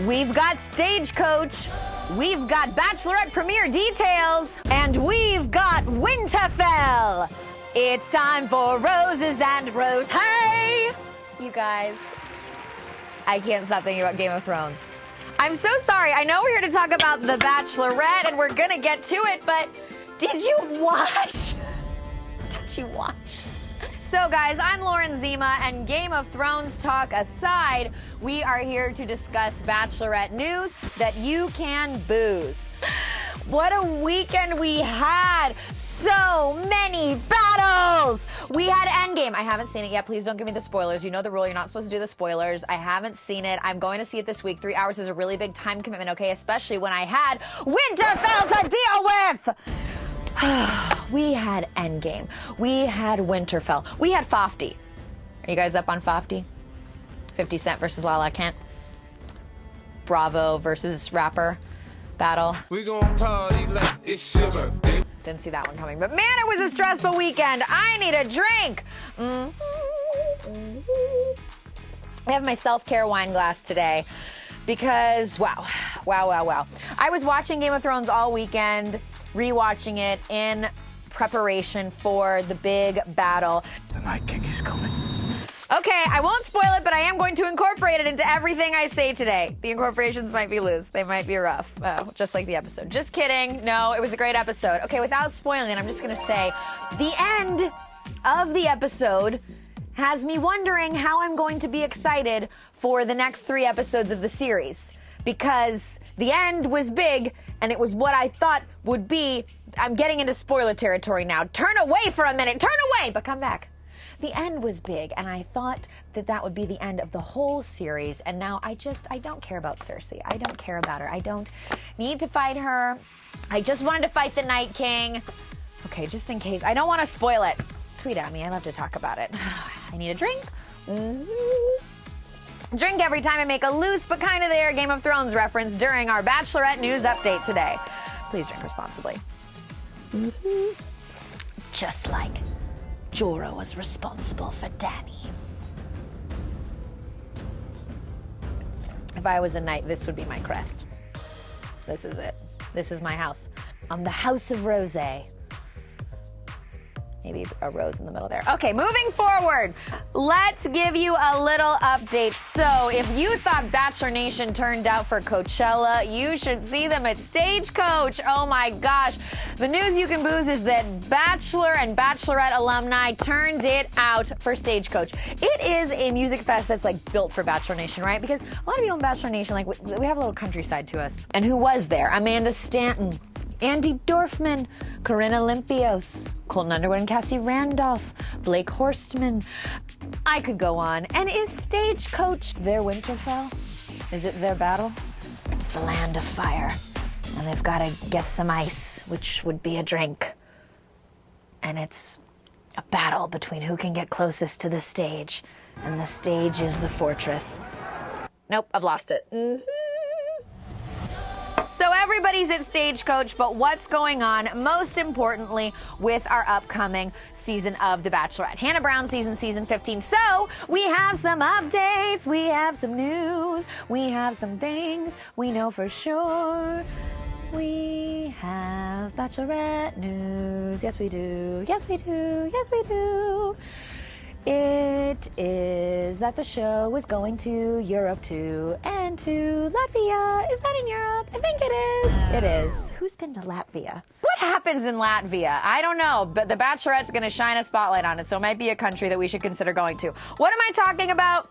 We've got Stagecoach. We've got Bachelorette premiere details. And we've got Winterfell. It's time for Roses and Rose. Hey! You guys, I can't stop thinking about Game of Thrones. I'm so sorry. I know we're here to talk about The Bachelorette, and we're gonna get to it, but did you watch? Did you watch? So guys, I'm Lauren Zima, and Game of Thrones talk aside, we are here to discuss Bachelorette news that you can booze. What a weekend we had! So many battles! We had Endgame. I haven't seen it yet. Please don't give me the spoilers. You know the rule. You're not supposed to do the spoilers. I haven't seen it. I'm going to see it this week. 3 hours is a really big time commitment, okay? Especially when I had Winterfell to deal with! We had Endgame. We had Winterfell. We had Fofty. Are you guys up on Fofty? 50 Cent versus Lala Kent. Bravo versus rapper battle. We gon' party like it's your birthday. Didn't see that one coming, but man, it was a stressful weekend. I need a drink. I have my self-care wine glass today because, wow. I was watching Game of Thrones all weekend, rewatching it in preparation for the big battle. The Night King is coming. Okay, I won't spoil it, but I am going to incorporate it into everything I say today. The incorporations might be loose. They might be rough, just like the episode. Just kidding. No, it was a great episode. Okay, without spoiling it, I'm just going to say the end of the episode has me wondering how I'm going to be excited for the next 3 episodes of the series. Because the end was big, and it was what I thought would be. I'm getting into spoiler territory now. Turn away for a minute. Turn away, but come back. The end was big, and I thought that that would be the end of the whole series, and now I don't care about Cersei. I don't care about her. I don't need to fight her. I just wanted to fight the Night King. Okay, just in case. I don't want to spoil it. Tweet at me. I love to talk about it. I need a drink. Drink every time I make a loose but kind of there Game of Thrones reference during our Bachelorette news update today. Please drink responsibly. Just like Jorah was responsible for Dany. If I was a knight, this would be my crest. This is it. This is my house. I'm the House of Rose. Maybe a rose in the middle there. Okay, moving forward, let's give you a little update. So if you thought Bachelor Nation turned out for Coachella, you should see them at Stagecoach. Oh my gosh. The news you can booze is that Bachelor and Bachelorette alumni turned it out for Stagecoach. It is a music fest that's like built for Bachelor Nation, right? Because a lot of people in Bachelor Nation, like we have a little countryside to us. And who was there? Amanda Stanton, Andy Dorfman, Corinna Olympios, Colton Underwood and Cassie Randolph, Blake Horstman. I could go on. And is Stagecoach their Winterfell? Is it their battle? It's the land of fire. And they've got to get some ice, which would be a drink. And it's a battle between who can get closest to the stage. And the stage is the fortress. Nope, I've lost it. So everybody's at Stagecoach, but what's going on, most importantly, with our upcoming season of The Bachelorette? Hannah Brown season 15. So we have some updates, we have some news, we have some things we know for sure. We have Bachelorette news. Yes, we do. Yes, we do. Yes, we do. It is that the show is going to Europe too, and to Latvia. Is that in Europe? I think it is. It is. Who's been to Latvia? What happens in Latvia? I don't know, but The Bachelorette's going to shine a spotlight on it, so it might be a country that we should consider going to. What am I talking about?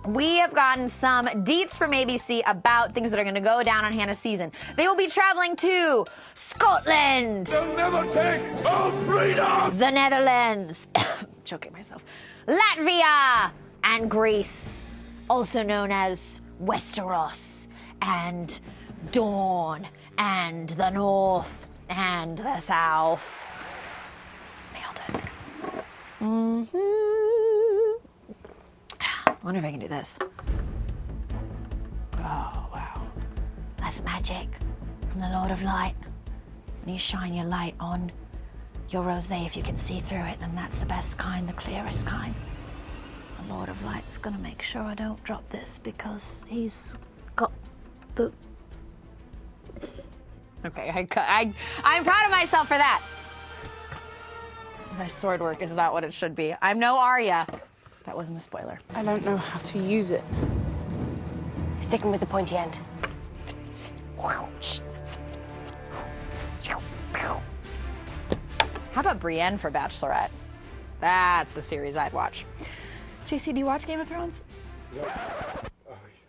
We have gotten some deets from ABC about things that are going to go down on Hannah's season. They will be traveling to Scotland. They'll never take our freedom! The Netherlands. Choking myself. Latvia and Greece, also known as Westeros and Dawn and the North and the South. Nailed it. I wonder if I can do this. Oh, wow. That's magic from the Lord of Light. When you shine your light on your rosé, if you can see through it, then that's the best kind, the clearest kind. The Lord of Light's gonna make sure I don't drop this because he's got Okay, I'm proud of myself for that. My sword work is not what it should be. I'm no Arya. That wasn't a spoiler. I don't know how to use it. Sticking with the pointy end. How about Brienne for Bachelorette? That's a series I'd watch. JC, do you watch Game of Thrones?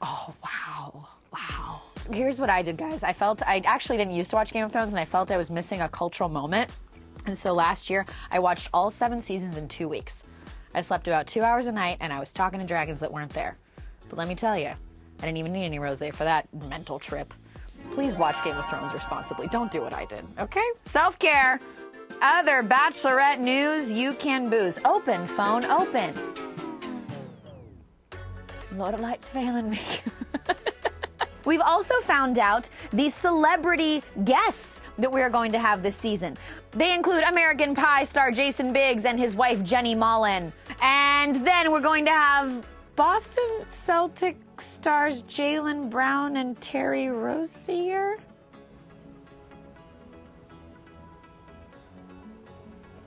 Oh, wow. Wow. Here's what I did, guys. I actually didn't used to watch Game of Thrones, and I felt I was missing a cultural moment. And so last year, I watched all 7 seasons in 2 weeks. I slept about 2 hours a night, and I was talking to dragons that weren't there. But let me tell you, I didn't even need any rosé for that mental trip. Please watch Game of Thrones responsibly. Don't do what I did, okay? Self-care. Other Bachelorette news you can booze. Open, phone, open. Lord of Light's failing me. We've also found out the celebrity guests that we are going to have this season. They include American Pie star Jason Biggs and his wife Jenny Mullen. And then we're going to have Boston Celtic stars Jaylen Brown and Terry Rozier.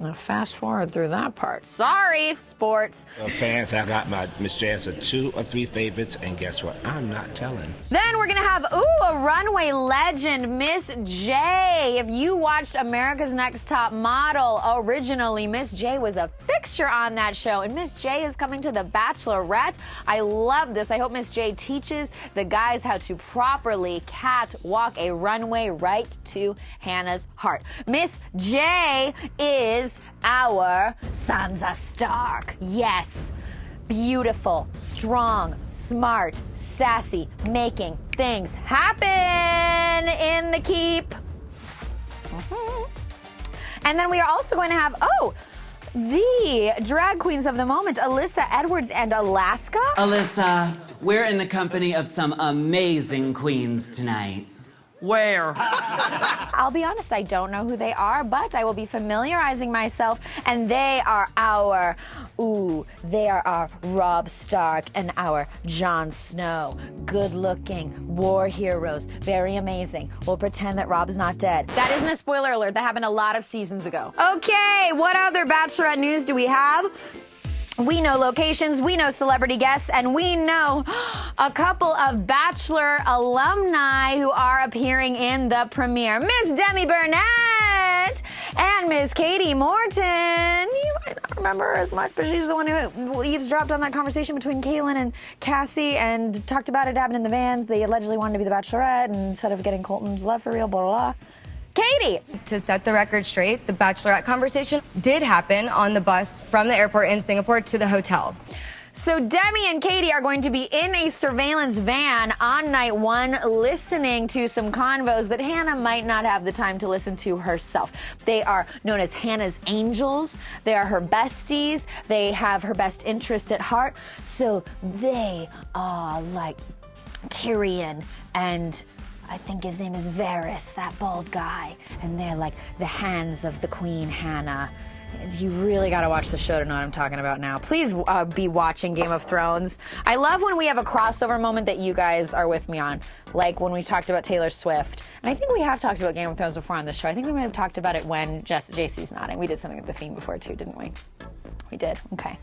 Now fast forward through that part. Sorry, sports. Fans, I got my Miss J as a 2 or 3 favorites, and guess what? I'm not telling. Then we're gonna have, a runway legend, Miss J. If you watched America's Next Top Model originally, Miss J was a fixture on that show, and Miss J is coming to the Bachelorette. I love this. I hope Miss J teaches the guys how to properly catwalk a runway right to Hannah's heart. Miss J is our Sansa Stark. Yes. Beautiful, strong, smart, sassy, making things happen in the keep. And then we are also going to have, the drag queens of the moment, Alyssa Edwards and Alaska. Alyssa, we're in the company of some amazing queens tonight. Where? I'll be honest, I don't know who they are, but I will be familiarizing myself, and they are our Robb Stark and our Jon Snow. Good-looking war heroes, very amazing. We'll pretend that Robb's not dead. That isn't a spoiler alert, that happened a lot of seasons ago. Okay, what other Bachelorette news do we have? We know locations, we know celebrity guests, and we know a couple of Bachelor alumni who are appearing in the premiere. Miss Demi Burnett and Miss Katie Morton. You might not remember her as much, but she's the one who eavesdropped on that conversation between Kaylin and Cassie and talked about it happening in the van. They allegedly wanted to be the Bachelorette, and instead of getting Colton's love for real, blah, blah, blah. Katie! To set the record straight, the Bachelorette conversation did happen on the bus from the airport in Singapore to the hotel. So Demi and Katie are going to be in a surveillance van on night 1 listening to some convos that Hannah might not have the time to listen to herself. They are known as Hannah's angels. They are her besties. They have her best interest at heart. So they are like Tyrion and I think his name is Varys, that bald guy. And they're like the hands of the Queen Hannah. You really gotta watch the show to know what I'm talking about now. Please be watching Game of Thrones. I love when we have a crossover moment that you guys are with me on. Like when we talked about Taylor Swift. And I think we have talked about Game of Thrones before on this show. I think we might have talked about it when JC's nodding. We did something with the theme before too, didn't we? We did, okay.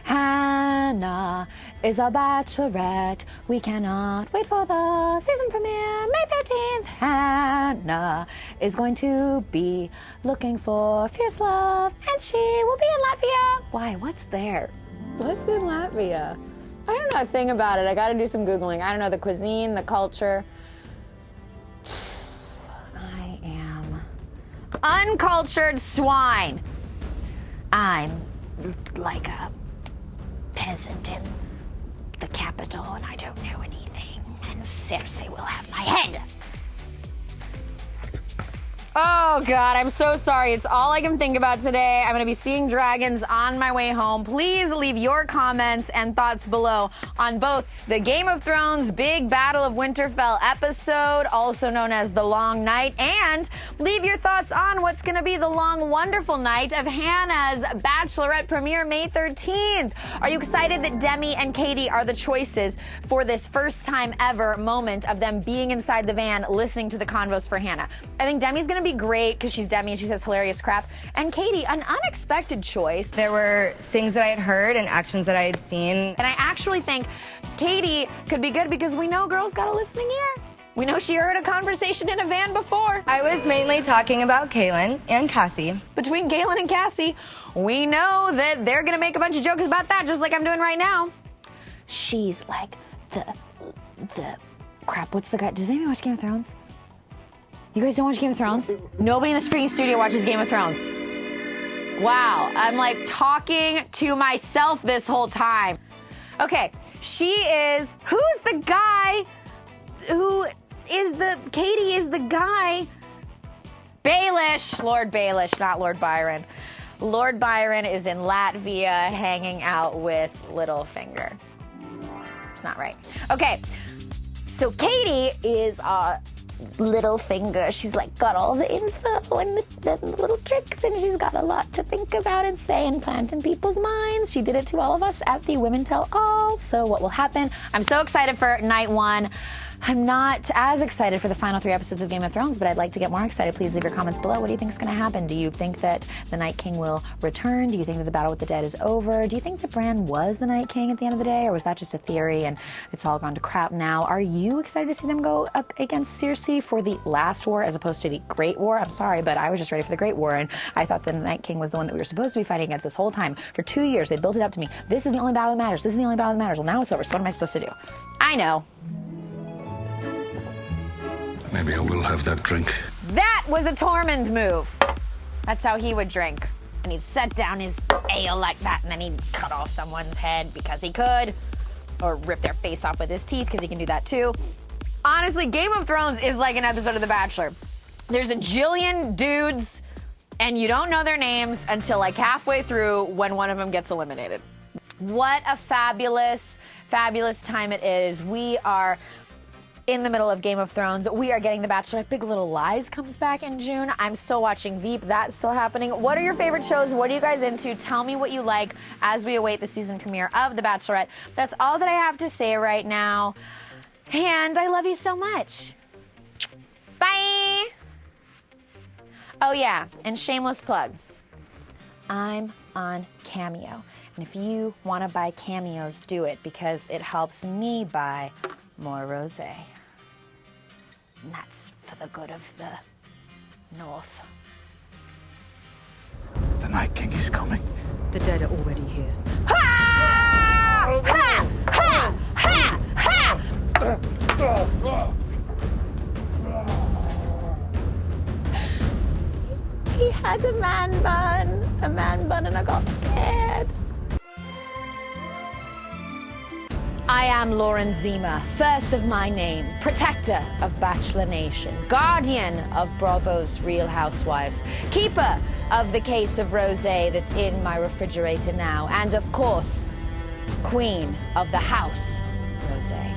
Hannah is our Bachelorette. We cannot wait for the season premiere, May 13th. Hannah is going to be looking for fierce love, and she will be in Latvia. Why? What's there? What's in Latvia? I don't know a thing about it. I gotta do some Googling. I don't know the cuisine, the culture. I am uncultured swine. I'm like a peasant in the capital, and I don't know anything. And Cersei will have my head. Oh, Oh, God, I'm so sorry. It's all I can think about today. I'm going to be seeing dragons on my way home. Please leave your comments and thoughts below on both the Game of Thrones Big Battle of Winterfell episode, also known as The Long Night, and leave your thoughts on what's going to be the long, wonderful night of Hannah's Bachelorette premiere May 13th. Are you excited that Demi and Katie are the choices for this first time ever moment of them being inside the van listening to the convos for Hannah? I think Demi's going to be great because she's Demi and she says hilarious crap. And Katie, an unexpected choice. There were things that I had heard and actions that I had seen. And I actually think Katie could be good because we know girls got a listening ear. We know she heard a conversation in a van before. I was mainly talking about Kaylin and Cassie. Between Galen and Cassie, we know that they're going to make a bunch of jokes about that just like I'm doing right now. She's like the crap, what's the guy? Does anybody watch Game of Thrones? You guys don't watch Game of Thrones? Nobody in this freaking studio watches Game of Thrones. Wow, I'm like talking to myself this whole time. Okay, who's the guy Katie is the guy. Baelish, Lord Baelish, not Lord Byron. Lord Byron is in Latvia hanging out with Littlefinger. It's not right. Okay, so Katie is Littlefinger. She's like got all the info and the little tricks, and she's got a lot to think about and say and plant in people's minds. She did it to all of us at the Women Tell All. So what will happen? I'm so excited for night one. I'm not as excited for the final 3 episodes of Game of Thrones, but I'd like to get more excited. Please leave your comments below. What do you think is going to happen? Do you think that the Night King will return? Do you think that the battle with the dead is over? Do you think that Bran was the Night King at the end of the day, or was that just a theory and it's all gone to crap now? Are you excited to see them go up against Cersei for the last war as opposed to the Great War? I'm sorry, but I was just ready for the Great War, and I thought the Night King was the one that we were supposed to be fighting against this whole time. For 2 years, they built it up to me. This is the only battle that matters. This is the only battle that matters. Well, now it's over, so what am I supposed to do? I know. Maybe I will have that drink. That was a Tormund move. That's how he would drink. And he'd set down his ale like that, and then he'd cut off someone's head because he could. Or rip their face off with his teeth, because he can do that too. Honestly, Game of Thrones is like an episode of The Bachelor. There's a jillion dudes, and you don't know their names until like halfway through when one of them gets eliminated. What a fabulous, fabulous time it is. We are in the middle of Game of Thrones. We are getting The Bachelorette. Big Little Lies comes back in June. I'm still watching Veep. That's still happening. What are your favorite shows? What are you guys into? Tell me what you like as we await the season premiere of The Bachelorette. That's all that I have to say right now. And I love you so much. Bye. Oh yeah, and shameless plug. I'm on Cameo. And if you want to buy Cameos, do it, because it helps me buy more rosé. And that's for the good of the North. The Night King is coming. The dead are already here. Ha! Ha! Ha! Ha! Ha! He had a man bun, and I got scared. I am Lauren Zima, first of my name, protector of Bachelor Nation, guardian of Bravo's Real Housewives, keeper of the case of rosé that's in my refrigerator now, and of course, queen of the house rosé.